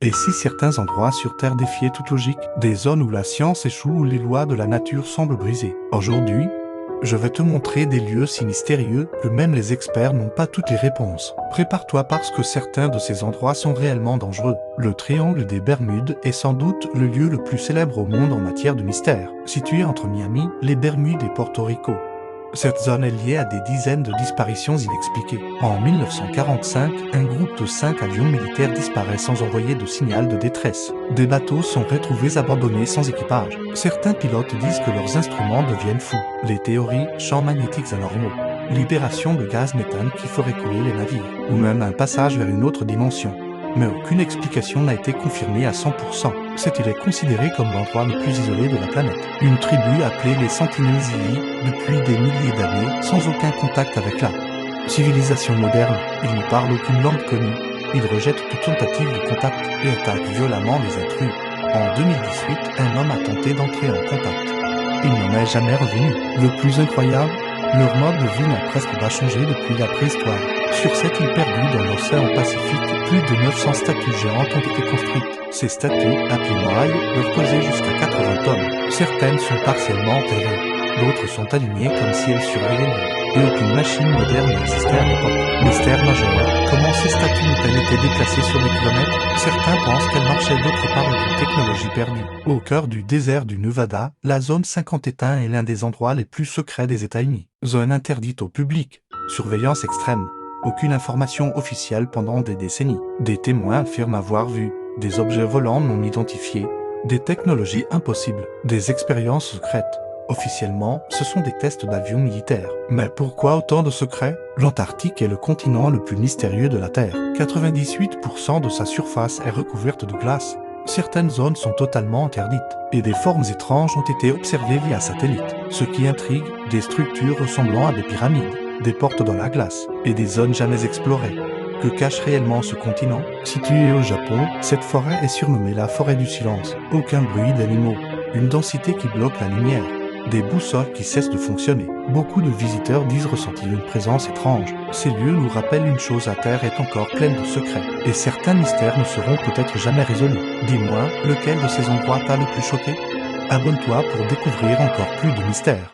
Et si certains endroits sur Terre défiaient toute logique, des zones où la science échoue, où les lois de la nature semblent brisées. Aujourd'hui, je vais te montrer des lieux si mystérieux que même les experts n'ont pas toutes les réponses. Prépare-toi parce que certains de ces endroits sont réellement dangereux. Le triangle des Bermudes est sans doute le lieu le plus célèbre au monde en matière de mystère. Situé entre Miami, les Bermudes et Porto Rico, cette zone est liée à des dizaines de disparitions inexpliquées. En 1945, un groupe de 5 avions militaires disparaît sans envoyer de signal de détresse. Des bateaux sont retrouvés abandonnés sans équipage. Certains pilotes disent que leurs instruments deviennent fous. Les théories, champs magnétiques anormaux, libération de gaz méthane qui ferait couler les navires, ou même un passage vers une autre dimension. Mais aucune explication n'a été confirmée à 100%. Cette île est considérée comme l'endroit le plus isolé de la planète. Une tribu appelée les Sentinelles depuis des milliers d'années, sans aucun contact avec la civilisation moderne. Ils ne parlent aucune langue connue. Ils rejettent toute tentative de contact et attaquent violemment les intrus. En 2018, un homme a tenté d'entrer en contact. Il n'en est jamais revenu. Le plus incroyable, leur mode de vie n'a presque pas changé depuis la préhistoire. Sur cette île perdue dans l'océan Pacifique, plus de 900 statues géantes ont été construites. Ces statues, appelées morailles, peuvent peser jusqu'à 80 tonnes. Certaines sont partiellement enterrées, d'autres sont alignées comme si elles surveillaient l'île. Et aucune machine moderne n'existait à l'époque. Mystère majeur, comment ces statues ont-elles été déplacées sur des kilomètres? Certains pensent qu'elles marchaient d'autre part d'une technologie perdue. Au cœur du désert du Nevada, la zone 51 est l'un des endroits les plus secrets des États-Unis. Zone interdite au public, surveillance extrême. Aucune information officielle pendant des décennies. Des témoins affirment avoir vu des objets volants non identifiés, des technologies impossibles, des expériences secrètes. Officiellement, ce sont des tests d'avions militaires. Mais pourquoi autant de secrets? L'Antarctique est le continent le plus mystérieux de la Terre. 98% de sa surface est recouverte de glace. Certaines zones sont totalement interdites, et des formes étranges ont été observées via satellite. Ce qui intrigue, des structures ressemblant à des pyramides, des portes dans la glace, et des zones jamais explorées. Que cache réellement ce continent? Situé au Japon, cette forêt est surnommée la forêt du silence. Aucun bruit d'animaux, une densité qui bloque la lumière, des boussoles qui cessent de fonctionner. Beaucoup de visiteurs disent ressentir une présence étrange. Ces lieux nous rappellent une chose, la Terre est encore pleine de secrets, et certains mystères ne seront peut-être jamais résolus. Dis-moi, lequel de ces endroits t'a le plus choqué? Abonne-toi pour découvrir encore plus de mystères.